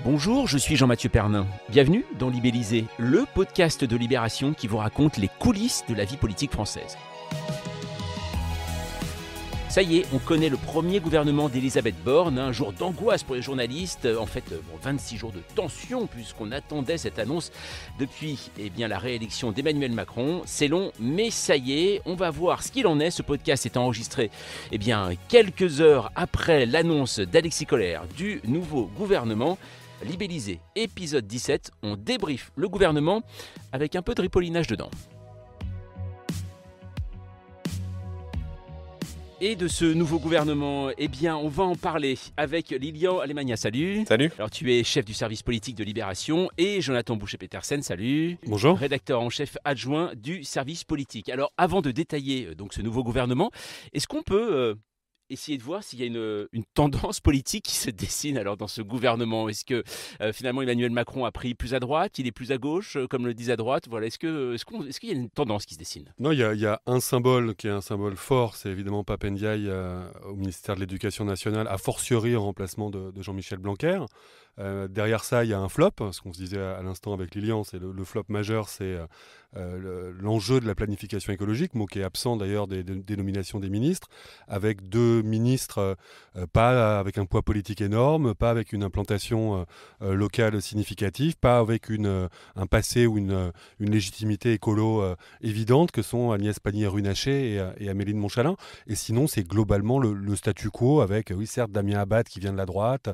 Bonjour, je suis Jean-Mathieu Pernin. Bienvenue dans Libellisé, le podcast de Libération qui vous raconte les coulisses de la vie politique française. Ça y est, on connaît le premier gouvernement d'Elisabeth Borne, un jour d'angoisse pour les journalistes, 26 jours de tension puisqu'on attendait cette annonce depuis la réélection d'Emmanuel Macron. C'est long, mais ça y est, on va voir ce qu'il en est. Ce podcast est enregistré quelques heures après l'annonce d'Alexis Collère du nouveau gouvernement. Libellisé, épisode 17, on débriefe le gouvernement avec un peu de ripollinage dedans. Et de ce nouveau gouvernement, on va en parler avec Lilian Alemagna. Salut. Salut. Alors tu es chef du service politique de Libération et Jonathan Boucher-Petersen. Salut. Bonjour. Rédacteur en chef adjoint du service politique. Alors avant de détailler ce nouveau gouvernement, est-ce qu'on peut essayer de voir s'il y a une tendance politique qui se dessine alors dans ce gouvernement? Est-ce que finalement Emmanuel Macron a pris plus à droite, il est plus à gauche, comme le disent à droite? Voilà, est-ce qu'il y a une tendance qui se dessine? Non, il y a un symbole qui est un symbole fort, c'est évidemment Pape Ndiaye au ministère de l'Éducation nationale, a fortiori en remplacement de Jean-Michel Blanquer. Derrière ça, il y a un flop, ce qu'on se disait à l'instant avec Lilian, c'est le flop majeur, c'est l'enjeu de la planification écologique, mot qui est absent d'ailleurs des nominations des ministres, avec deux ministres pas avec un poids politique énorme, pas avec une implantation locale significative, pas avec un passé ou une légitimité écolo évidente que sont Agnès Pannier-Runacher et Amélie de Montchalin. Et sinon, c'est globalement le statu quo avec, oui, certes, Damien Abad qui vient de la droite.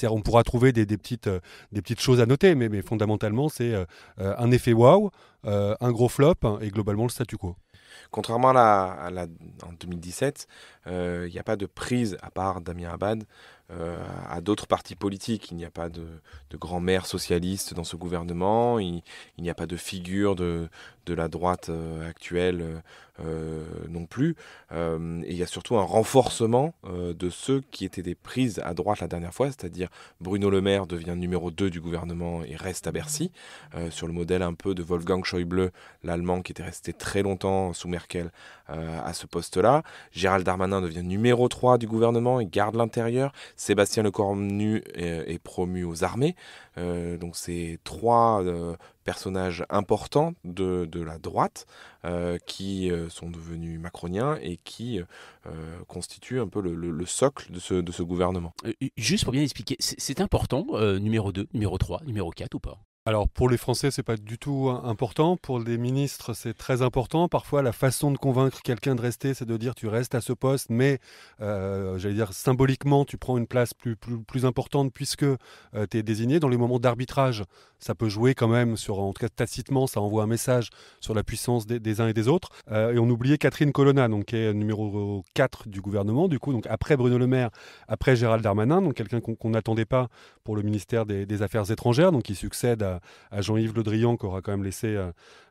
On pourra trouver des petites choses à noter, mais fondamentalement, c'est un effet waouh, un gros flop et globalement le statu quo. Contrairement en 2017, il n'y a pas de prise, à part Damien Abad, à d'autres partis politiques. Il n'y a pas de grand maire socialiste dans ce gouvernement, il n'y a pas de figure de la droite actuelle non plus. Et il y a surtout un renforcement de ceux qui étaient des prises à droite la dernière fois, c'est-à-dire Bruno Le Maire devient numéro 2 du gouvernement et reste à Bercy, sur le modèle un peu de Wolfgang Schäuble, l'Allemand qui était resté très longtemps sous Merkel à ce poste-là. Gérald Darmanin devient numéro 3 du gouvernement et garde l'intérieur. Sébastien Lecornu est promu aux armées. Donc c'est trois personnages importants de la droite qui sont devenus macroniens et qui constituent un peu le socle de ce gouvernement. Juste pour bien expliquer, c'est important, numéro 2, numéro 3, numéro 4 ou pas? Alors pour les Français, c'est pas du tout important. Pour les ministres, c'est très important. Parfois, la façon de convaincre quelqu'un de rester, c'est de dire tu restes à ce poste, mais symboliquement, tu prends une place plus importante puisque tu es désigné. Dans les moments d'arbitrage, ça peut jouer quand même en tout cas tacitement, ça envoie un message sur la puissance des uns et des autres. Et on oubliait Catherine Colonna, donc qui est numéro 4 du gouvernement, du coup, donc après Bruno Le Maire, après Gérald Darmanin, donc quelqu'un qu'on n'attendait pas pour le ministère des Affaires étrangères, donc qui succède à Jean-Yves Le Drian, qui aura quand même laissé,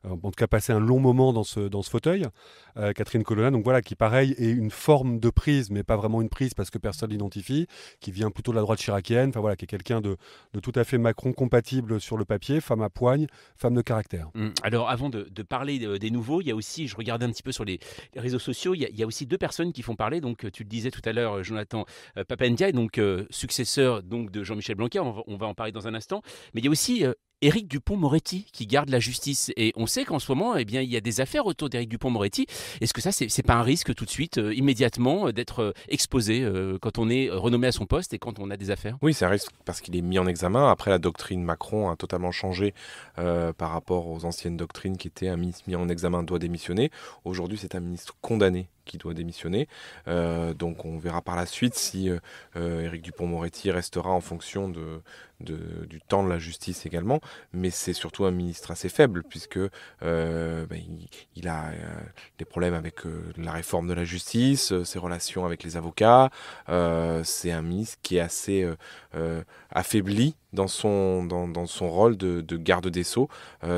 en tout cas, passer un long moment dans ce fauteuil. Catherine Colonna, donc voilà, qui pareil est une forme de prise, mais pas vraiment une prise parce que personne l'identifie, qui vient plutôt de la droite chiracienne, enfin voilà, qui est quelqu'un de tout à fait Macron compatible sur le papier, femme à poigne, femme de caractère. Alors avant de parler des nouveaux, il y a aussi, je regardais un petit peu sur les réseaux sociaux, il y a aussi deux personnes qui font parler, donc tu le disais tout à l'heure, Jonathan, Pape Ndiaye, donc successeur donc, de Jean-Michel Blanquer, on va en parler dans un instant, mais il y a aussi Éric Dupond-Moretti qui garde la justice. Et on sait qu'en ce moment, il y a des affaires autour d'Éric Dupond-Moretti. Est-ce que ça, c'est pas un risque tout de suite, immédiatement, d'être exposé quand on est renommé à son poste et quand on a des affaires? Oui, c'est un risque parce qu'il est mis en examen. Après, la doctrine Macron a totalement changé par rapport aux anciennes doctrines qui étaient un ministre mis en examen doit démissionner. Aujourd'hui, c'est un ministre condamné qui doit démissionner. Donc on verra par la suite si Éric Dupond-Moretti restera en fonction du temps de la justice également, mais c'est surtout un ministre assez faible puisque il a des problèmes avec la réforme de la justice, ses relations avec les avocats. C'est un ministre qui est assez affaibli dans son rôle de garde des Sceaux.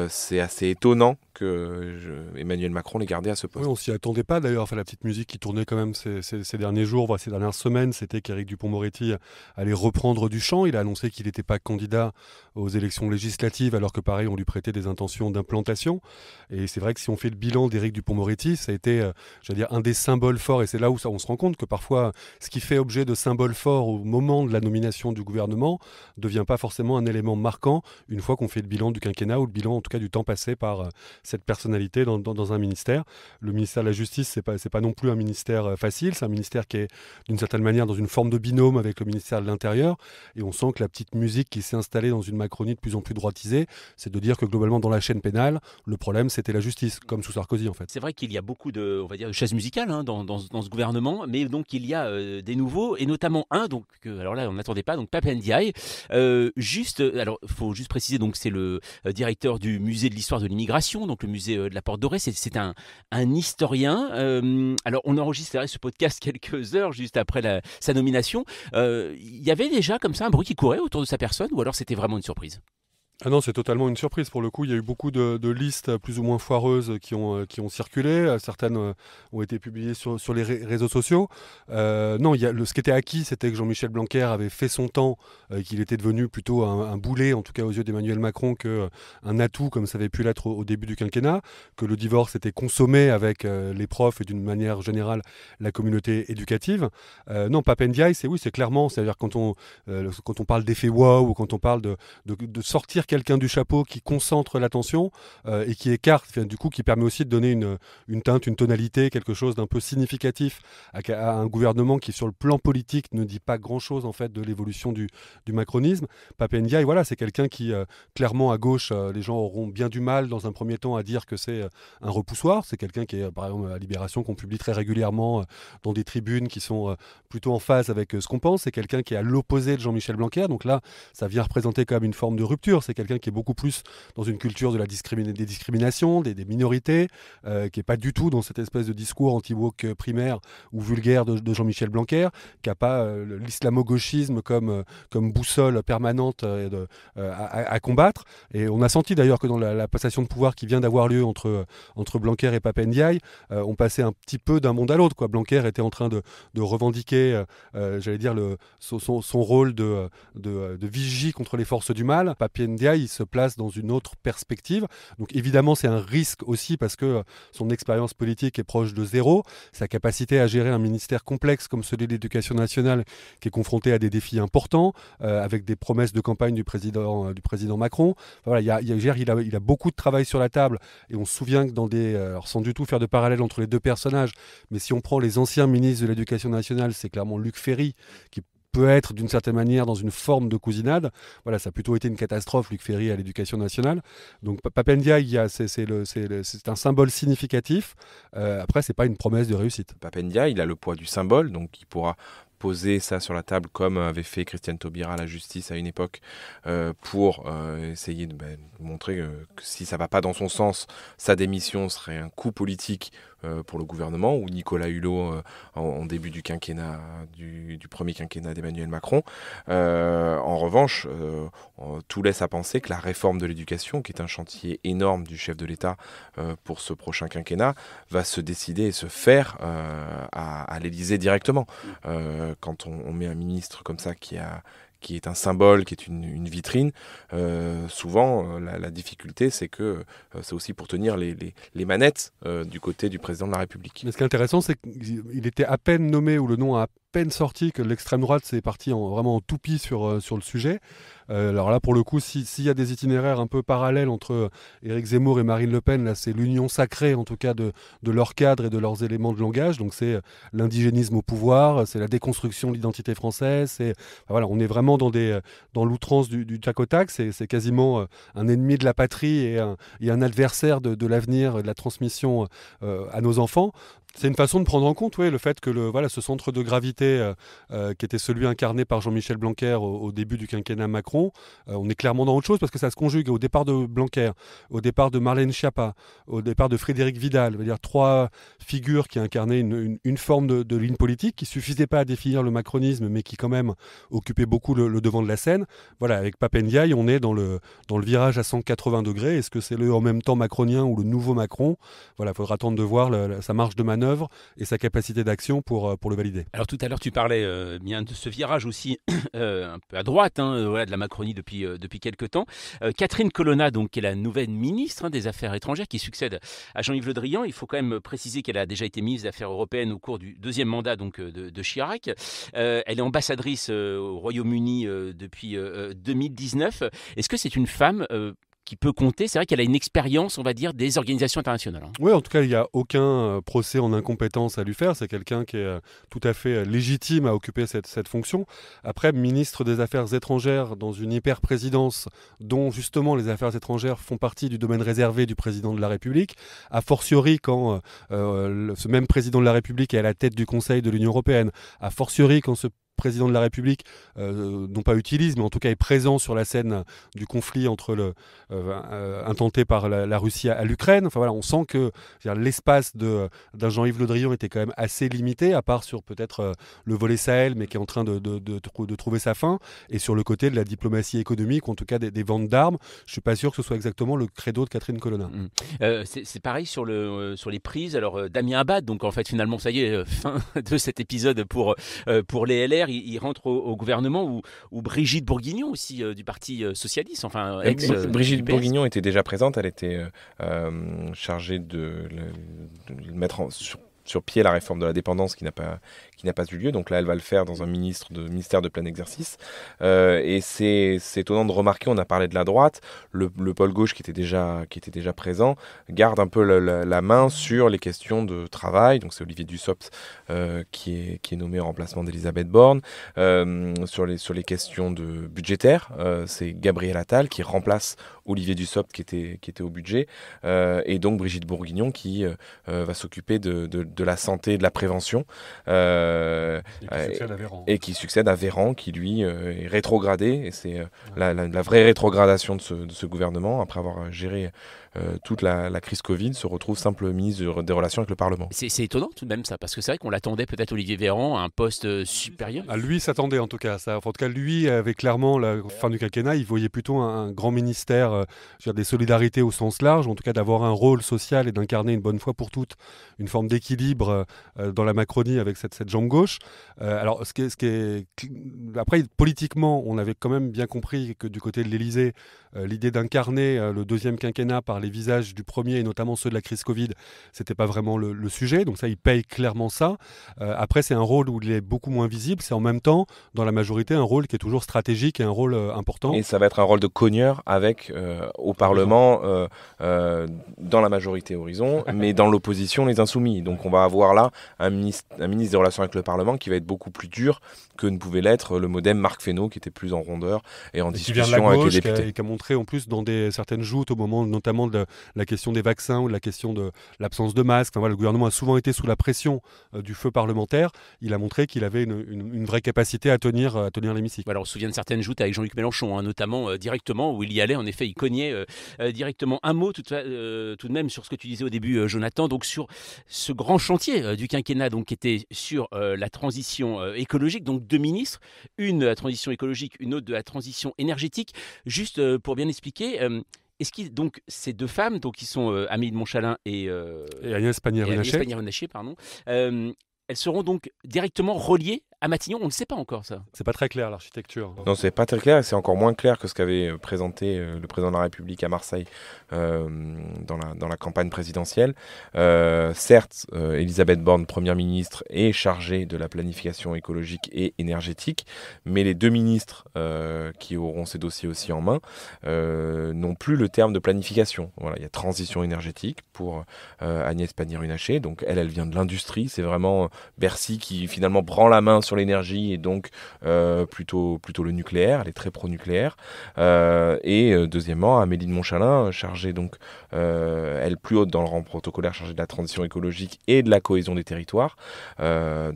C'est assez étonnant que Emmanuel Macron l'ait gardé à ce poste. Oui, on s'y attendait pas d'ailleurs. Enfin, la petite petite musique qui tournait quand même ces derniers jours, voire ces dernières semaines, c'était qu'Éric Dupond-Moretti allait reprendre du chant. Il a annoncé qu'il n'était pas candidat aux élections législatives, alors que pareil, on lui prêtait des intentions d'implantation. Et c'est vrai que si on fait le bilan d'Éric Dupond-Moretti, ça a été, un des symboles forts. Et c'est là où on se rend compte que parfois, ce qui fait objet de symboles forts au moment de la nomination du gouvernement ne devient pas forcément un élément marquant une fois qu'on fait le bilan du quinquennat ou le bilan en tout cas du temps passé par cette personnalité dans un ministère. Le ministère de la Justice, c'est pas non plus un ministère facile, c'est un ministère qui est d'une certaine manière dans une forme de binôme avec le ministère de l'Intérieur, et on sent que la petite musique qui s'est installée dans une Macronie de plus en plus droitisée, c'est de dire que globalement dans la chaîne pénale, le problème c'était la justice, comme sous Sarkozy en fait. C'est vrai qu'il y a beaucoup de, on va dire, de chaises musicales dans ce gouvernement, mais donc il y a des nouveaux, et notamment un, donc, alors là on n'attendait pas, donc Pape Ndiaye. Alors il faut juste préciser, donc c'est le directeur du musée de l'histoire de l'immigration, donc le musée de la Porte Dorée. C'est un historien. Alors on enregistrait ce podcast quelques heures juste après sa nomination. Il y avait déjà comme ça un bruit qui courait autour de sa personne, ou alors c'était vraiment une surprise? Ah non, c'est totalement une surprise. Pour le coup, il y a eu beaucoup de listes plus ou moins foireuses qui ont circulé. Certaines ont été publiées sur les réseaux sociaux. Non, ce qui était acquis, c'était que Jean-Michel Blanquer avait fait son temps, qu'il était devenu plutôt un boulet, en tout cas aux yeux d'Emmanuel Macron, qu'un atout, comme ça avait pu l'être au début du quinquennat, que le divorce était consommé avec les profs et d'une manière générale la communauté éducative. Non, Pape Ndiaye, c'est clairement, c'est-à-dire quand on parle d'effet wow, ou quand on parle de sortir quelqu'un du chapeau qui concentre l'attention et qui écarte, du coup qui permet aussi de donner une teinte, une tonalité, quelque chose d'un peu significatif à un gouvernement qui sur le plan politique ne dit pas grand-chose en fait de l'évolution du macronisme. Pape Ndiaye, voilà, c'est quelqu'un qui clairement à gauche, les gens auront bien du mal dans un premier temps à dire que c'est un repoussoir. C'est quelqu'un qui est par exemple à Libération, qu'on publie très régulièrement dans des tribunes qui sont plutôt en phase avec ce qu'on pense. C'est quelqu'un qui est à l'opposé de Jean-Michel Blanquer, donc là ça vient représenter quand même une forme de rupture. C'est quelqu'un qui est beaucoup plus dans une culture de des discriminations, des minorités, qui n'est pas du tout dans cette espèce de discours anti-woke primaire ou vulgaire de Jean-Michel Blanquer, qui n'a pas l'islamo-gauchisme comme boussole permanente à combattre. Et on a senti d'ailleurs que dans la passation de pouvoir qui vient d'avoir lieu entre Blanquer et Pape Ndiaye, on passait un petit peu d'un monde à l'autre, quoi. Blanquer était en train de revendiquer, son rôle de vigie contre les forces du mal. Pape Ndiaye, il se place dans une autre perspective. Donc évidemment, c'est un risque aussi parce que son expérience politique est proche de zéro. Sa capacité à gérer un ministère complexe comme celui de l'Éducation nationale, qui est confronté à des défis importants, avec des promesses de campagne du président Macron. Enfin, voilà, il a beaucoup de travail sur la table. Et on se souvient que alors sans du tout faire de parallèle entre les deux personnages, mais si on prend les anciens ministres de l'Éducation nationale, c'est clairement Luc Ferry qui peut être d'une certaine manière dans une forme de cousinade. Voilà, ça a plutôt été une catastrophe, Luc Ferry à l'Éducation nationale. Donc Pape Ndiaye, c'est un symbole significatif. Après, c'est pas une promesse de réussite. Pape Ndiaye, il a le poids du symbole, donc il pourra poser ça sur la table comme avait fait Christiane Taubira à la justice à une époque pour essayer de montrer que si ça ne va pas dans son sens, sa démission serait un coup politique pour le gouvernement, ou Nicolas Hulot en début du quinquennat, du premier quinquennat d'Emmanuel Macron. En revanche, tout laisse à penser que la réforme de l'éducation, qui est un chantier énorme du chef de l'État pour ce prochain quinquennat, va se décider et se faire à l'Élysée directement. Quand on met un ministre comme ça qui est un symbole, qui est une vitrine, souvent la difficulté c'est que c'est aussi pour tenir les manettes du côté du président de la République. Mais ce qui est intéressant, c'est qu'il était à peine nommé, ou le nom a à peine sorti, que l'extrême droite s'est partie vraiment en toupie sur le sujet. Alors là, pour le coup, s'il y a des itinéraires un peu parallèles entre Éric Zemmour et Marine Le Pen, là, c'est l'union sacrée, en tout cas, de leur cadre et de leurs éléments de langage. Donc, c'est l'indigénisme au pouvoir, c'est la déconstruction de l'identité française. Voilà, on est vraiment dans l'outrance du tac au tac. C'est quasiment un ennemi de la patrie et un adversaire de l'avenir, de la transmission à nos enfants. C'est une façon de prendre en compte le fait que ce centre de gravité qui était celui incarné par Jean-Michel Blanquer au début du quinquennat Macron, on est clairement dans autre chose parce que ça se conjugue au départ de Blanquer, au départ de Marlène Schiappa, au départ de Frédéric Vidal, c'est-à-dire trois figures qui incarnaient une forme de ligne politique qui ne suffisait pas à définir le macronisme mais qui quand même occupait beaucoup le devant de la scène. Voilà, avec Pape Ndiaye, on est dans le virage à 180 degrés. Est-ce que c'est le en même temps macronien ou le nouveau Macron? Voilà, il faudra attendre de voir sa marge de manœuvre manœuvre et sa capacité d'action pour le valider. Alors tout à l'heure, tu parlais bien de ce virage aussi un peu à droite de la Macronie depuis quelques temps. Catherine Colonna, donc, qui est la nouvelle ministre des Affaires étrangères, qui succède à Jean-Yves Le Drian. Il faut quand même préciser qu'elle a déjà été ministre des Affaires européennes au cours du deuxième mandat de Chirac. Elle est ambassadrice au Royaume-Uni depuis 2019. Est-ce que c'est une femme qui peut compter? C'est vrai qu'elle a une expérience, on va dire, des organisations internationales. Oui, en tout cas, il n'y a aucun procès en incompétence à lui faire. C'est quelqu'un qui est tout à fait légitime à occuper cette fonction. Après, ministre des Affaires étrangères dans une hyper-présidence dont justement les affaires étrangères font partie du domaine réservé du président de la République, a fortiori quand ce même président de la République est à la tête du Conseil de l'Union européenne, a fortiori quand ce président de la République, non pas utilise, mais en tout cas est présent sur la scène du conflit intenté par la Russie à l'Ukraine. Enfin voilà, on sent que l'espace d'un Jean-Yves Le Drian était quand même assez limité, à part sur peut-être le volet Sahel, mais qui est en train de trouver sa fin, et sur le côté de la diplomatie économique, ou en tout cas des ventes d'armes. Je ne suis pas sûr que ce soit exactement le credo de Catherine Colonna. C'est pareil sur les prises. Alors Damien Abad, donc en fait finalement ça y est, fin de cet épisode pour les LR. Il rentre au gouvernement où Brigitte Bourguignon aussi du Parti Socialiste, enfin Brigitte Bourguignon était déjà présente, elle était chargée de mettre sur pied la réforme de la dépendance qui n'a pas eu lieu. Donc là, elle va le faire dans un ministère de plein exercice. Et c'est étonnant de remarquer, on a parlé de la droite, le pôle gauche qui était déjà présent, garde un peu la main sur les questions de travail. Donc c'est Olivier Dussopt qui est nommé en remplacement d'Elisabeth Borne. Sur les questions budgétaires, c'est Gabriel Attal qui remplace Olivier Dussopt qui était au budget. Et donc Brigitte Bourguignon qui va s'occuper de la santé et de la prévention. Et qui succède à Véran, qui lui est rétrogradé. Et c'est la vraie rétrogradation de ce gouvernement, après avoir géré toute la crise Covid, se retrouve simple ministre des Relations avec le Parlement. C'est étonnant tout de même ça, parce que c'est vrai qu'on l'attendait peut-être Olivier Véran à un poste supérieur. Lui s'attendait en tout cas à ça. Enfin, en tout cas, lui avait clairement la fin du quinquennat, il voyait plutôt un grand ministère des solidarités au sens large, en tout cas d'avoir un rôle social et d'incarner une bonne fois pour toutes une forme d'équilibre dans la Macronie avec cette jambe gauche. Alors, après, politiquement, on avait quand même bien compris que du côté de l'Élysée, l'idée d'incarner le deuxième quinquennat par les visages du premier et notamment ceux de la crise Covid, c'était pas vraiment le sujet. Donc ça, il paye clairement ça. Après, c'est un rôle où il est beaucoup moins visible. C'est en même temps, dans la majorité, un rôle qui est toujours stratégique et un rôle important. Et ça va être un rôle de cogneur avec au Parlement, dans la majorité Horizon, mais dans l'opposition, les Insoumis. Donc on va avoir là un ministre des Relations avec le Parlement qui va être beaucoup plus dur que ne pouvait l'être le modem Marc Fesneau, qui était plus en rondeur et en discussion avec les députés. Et qui a montré en plus dans certaines joutes, au moment notamment de la question des vaccins ou de la question de l'absence de masques. Enfin, voilà, le gouvernement a souvent été sous la pression du feu parlementaire. Il a montré qu'il avait une vraie capacité à tenir l'hémicycle. Voilà, on se souvient de certaines joutes avec Jean-Luc Mélenchon, notamment directement, où il y allait, en effet, il cognait directement. Un mot tout de même sur ce que tu disais au début, Jonathan, donc sur ce grand chantier du quinquennat, donc, qui était sur la transition écologique, donc 2 ministres, une de la transition écologique, une autre de la transition énergétique. Juste pour bien expliquer, est-ce que donc ces 2 femmes, donc qui sont Amélie de Montchalin et Agnès Pannier-Runacher, elles seront donc directement reliées à Matignon? On ne sait pas encore ça. C'est pas très clair l'architecture. Non, c'est pas très clair, c'est encore moins clair que ce qu'avait présenté le président de la République à Marseille dans la campagne présidentielle. Certes, Elisabeth Borne, Première ministre, est chargée de la planification écologique et énergétique, mais les 2 ministres qui auront ces dossiers aussi en main n'ont plus le terme de planification. Voilà, il y a transition énergétique pour Agnès Pannier-Runacher, donc elle vient de l'industrie, c'est vraiment Bercy qui finalement prend la main sur l'énergie et donc plutôt le nucléaire, elle est très pro-nucléaire. Et deuxièmement, Amélie de Montchalin, chargée donc, elle plus haute dans le rang protocolaire, chargée de la transition écologique et de la cohésion des territoires. 2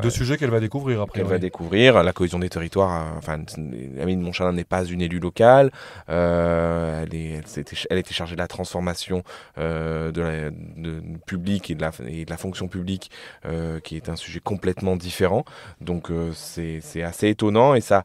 sujets qu'elle va découvrir après. Elle va découvrir la cohésion des territoires. Amélie de Montchalin n'est pas une élue locale. Elle était chargée de la transformation publique et de la fonction publique, qui est un sujet complètement différent. Donc c'est assez étonnant et ça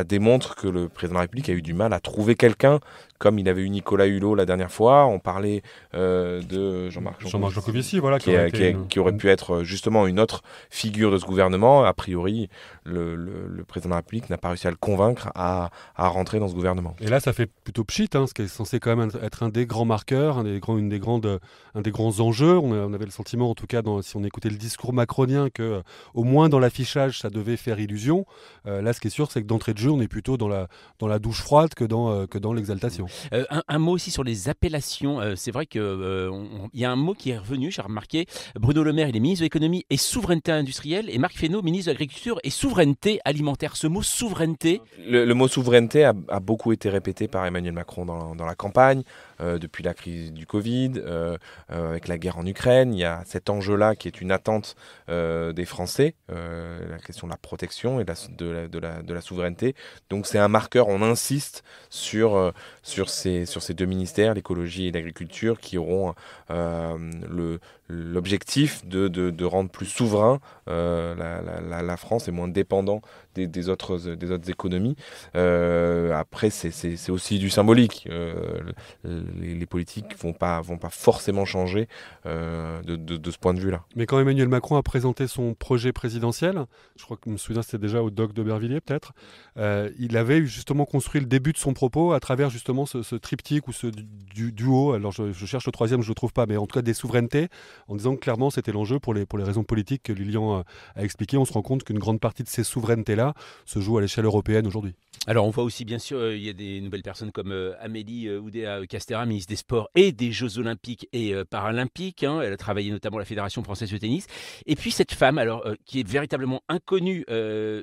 démontre que le président de la République a eu du mal à trouver quelqu'un comme il avait eu Nicolas Hulot la dernière fois. On parlait de Jean-Marc Jancovici, voilà, qui aurait pu être justement une autre figure de ce gouvernement. A priori, le président de la République n'a pas réussi à le convaincre à rentrer dans ce gouvernement. Et là, ça fait plutôt pchit, ce qui est censé quand même être un des grands marqueurs, un des grands enjeux. On avait le sentiment, en tout cas, si on écoutait le discours macronien, que au moins dans l'affichage, ça devait faire illusion. Là, ce qui est sûr, c'est que d'entrée de jeu, on est plutôt dans la douche froide que dans l'exaltation. Un mot aussi sur les appellations. C'est vrai qu'il y a un mot qui est revenu, j'ai remarqué. Bruno Le Maire, il est ministre de l'économie et souveraineté industrielle, et Marc Fesneau, ministre de l'agriculture et souveraineté alimentaire. Ce mot souveraineté... Le mot souveraineté a beaucoup été répété par Emmanuel Macron dans la campagne, depuis la crise du Covid, avec la guerre en Ukraine. Il y a cet enjeu-là qui est une attente des Français, la question de la protection et de la souveraineté. Donc c'est un marqueur, on insiste sur ces deux ministères, l'écologie et l'agriculture, qui auront l'objectif de rendre plus souverain la France et moins dépendant des autres économies. Après, c'est aussi du symbolique. Les politiques vont pas forcément changer de ce point de vue-là. Mais quand Emmanuel Macron a présenté son projet présidentiel, je crois que je me souviens c'était déjà au Doc d'Aubervilliers peut-être, il avait justement construit le début de son propos à travers justement ce triptyque ou ce duo. Alors je cherche le troisième, je ne le trouve pas, mais en tout cas des souverainetés, en disant que clairement c'était l'enjeu pour les raisons politiques que Lilian a expliqué. On se rend compte qu'une grande partie de ces souverainetés-là se joue à l'échelle européenne aujourd'hui. Alors on voit aussi bien sûr, il y a des nouvelles personnes comme Amélie Oudéa-Castéra, ministre des Sports et des Jeux Olympiques et Paralympiques. Elle a travaillé notamment à la Fédération française de tennis. Et puis cette femme, alors qui est véritablement inconnue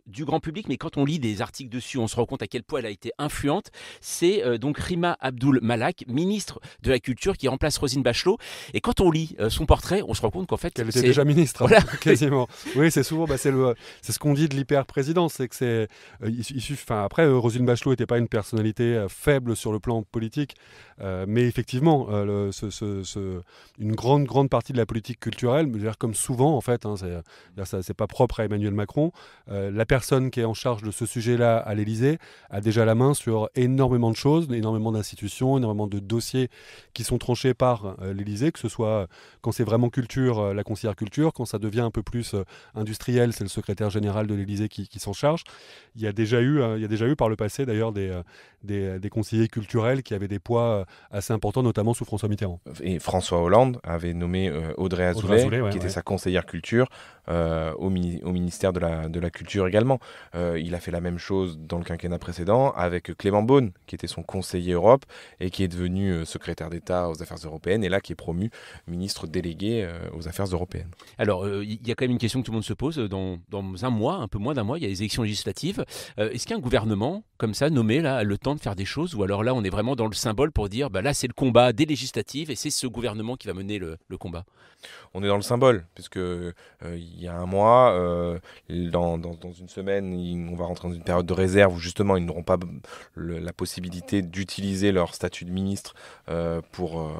du grand public, mais quand on lit des articles dessus, on se rend compte à quel point elle a été influente. C'est donc Rima Abdul Malak, ministre de la Culture, qui remplace Roselyne Bachelot. Et quand on lit son portrait, on se rend compte qu'en fait... Elle était déjà ministre, voilà. Quasiment. Oui, c'est souvent, c'est ce qu'on dit de l'hyper-présidence, c'est que c'est... après, Roselyne Bachelot n'était pas une personnalité faible sur le plan politique, mais effectivement, une grande partie de la politique culturelle, comme souvent en fait, c'est pas propre à Emmanuel Macron, la personne qui est en charge de ce sujet-là à l'Élysée a déjà la main sur énormément de choses, énormément d'institutions, énormément de dossiers qui sont tranchés par l'Élysée, que ce soit quand c'est vraiment culture, la conseillère culture, quand ça devient un peu plus industriel, c'est le secrétaire général de l'Élysée qui s'en charge. Il y a déjà eu par le passé d'ailleurs des conseillers culturels qui avaient des poids assez importants, notamment sous François Mitterrand. Et François Hollande avait nommé Audrey Azoulay, qui était sa conseillère culture au ministère de la Culture également. Il a fait la même chose dans le quinquennat précédent avec Clément Beaune, qui était son conseiller Europe et qui est devenu secrétaire d'État aux affaires européennes et là qui est promu ministre délégué aux affaires européennes. Alors, il y a quand même une question que tout le monde se pose. Dans un mois, un peu moins d'un mois, il y a les élections législatives. Est-ce qu'un gouvernement comme ça, nommé, là, a le temps de faire des choses, ou alors là, on est vraiment dans le symbole pour dire, là, c'est le combat des législatives et c'est ce gouvernement qui va mener le combat? On est dans le symbole, puisque il y a un mois, dans une semaine, on va rentrer dans une période de réserve où justement, ils n'auront pas la possibilité d'utiliser leur statut de ministre pour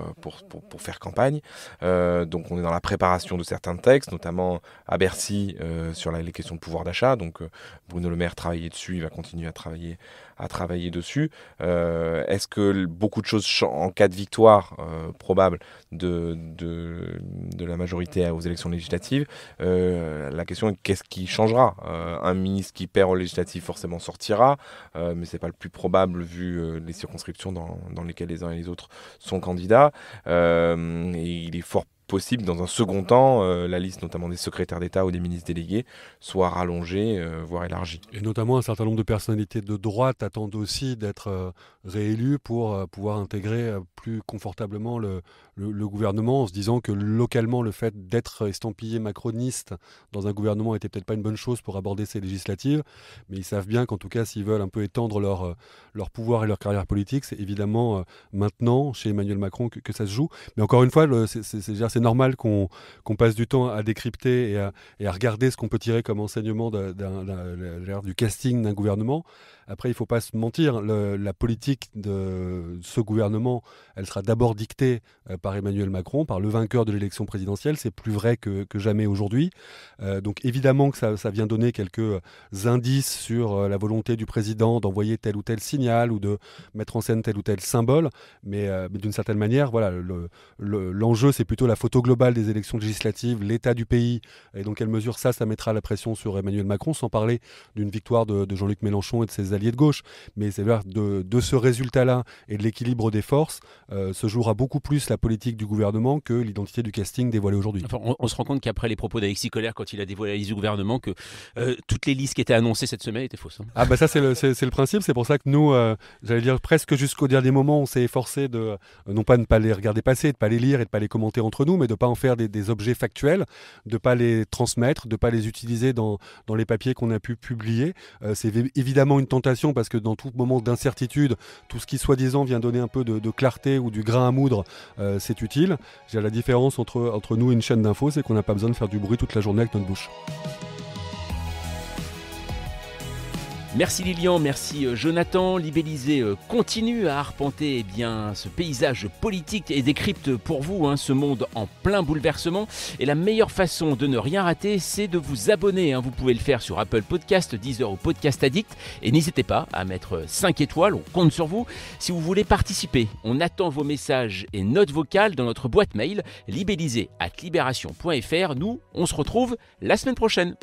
faire campagne. Donc, on est dans la préparation de certains textes, notamment à Bercy sur les questions de pouvoir d'achat. Donc, Bruno Le Maire travaillait dessus, il va continuer à travailler dessus. Est-ce que beaucoup de choses en cas de victoire probable de la majorité aux élections législatives, la question est qu'est-ce qui changera? Un ministre qui perd aux législatives forcément sortira, mais c'est pas le plus probable vu les circonscriptions dans lesquelles les uns et les autres sont candidats. Et il est fort possible dans un second temps, la liste notamment des secrétaires d'État ou des ministres délégués soit rallongée, voire élargie. Et notamment un certain nombre de personnalités de droite attendent aussi d'être réélues pour pouvoir intégrer plus confortablement le gouvernement, en se disant que localement le fait d'être estampillé macroniste dans un gouvernement n'était peut-être pas une bonne chose pour aborder ces législatives, mais ils savent bien qu'en tout cas s'ils veulent un peu étendre leur pouvoir et leur carrière politique, c'est évidemment maintenant chez Emmanuel Macron que ça se joue. Mais encore une fois, c'est c'est normal qu'on passe du temps à décrypter et à regarder ce qu'on peut tirer comme enseignement du casting d'un gouvernement. Après, il ne faut pas se mentir, la politique de ce gouvernement, elle sera d'abord dictée par Emmanuel Macron, par le vainqueur de l'élection présidentielle. C'est plus vrai que jamais aujourd'hui. Donc évidemment que ça vient donner quelques indices sur la volonté du président d'envoyer tel ou tel signal ou de mettre en scène tel ou tel symbole. Mais d'une certaine manière, voilà, l'enjeu, c'est plutôt la photo globale des élections législatives, l'état du pays, et dans quelle mesure ça mettra la pression sur Emmanuel Macron, sans parler d'une victoire de Jean-Luc Mélenchon et de ses alliés de gauche. Mais c'est vrai, de ce résultat-là et de l'équilibre des forces se jouera beaucoup plus la politique du gouvernement que l'identité du casting dévoilée aujourd'hui. Enfin, on se rend compte qu'après les propos d'Alexis Collère, quand il a dévoilé la liste du gouvernement, que toutes les listes qui étaient annoncées cette semaine étaient fausses. Ah bah ça c'est le principe, c'est pour ça que nous, j'allais dire presque jusqu'au dernier moment, on s'est efforcé de non pas ne pas les regarder passer, de ne pas les lire et de ne pas les commenter entre nous, mais de ne pas en faire des objets factuels, de ne pas les transmettre, de ne pas les utiliser dans les papiers qu'on a pu publier. C'est évidemment une tentation parce que dans tout moment d'incertitude, tout ce qui soi-disant vient donner un peu de clarté ou du grain à moudre, c'est utile. La différence entre nous et une chaîne d'infos, c'est qu'on n'a pas besoin de faire du bruit toute la journée avec notre bouche. Merci Lilian, merci Jonathan. Libellisé continue à arpenter ce paysage politique et décrypte pour vous ce monde en plein bouleversement. Et la meilleure façon de ne rien rater, c'est de vous abonner. Vous pouvez le faire sur Apple Podcast, Deezer ou Podcast Addict. Et n'hésitez pas à mettre 5 étoiles, on compte sur vous. Si vous voulez participer, on attend vos messages et notes vocales dans notre boîte mail libellisé@libération.fr. Nous, on se retrouve la semaine prochaine.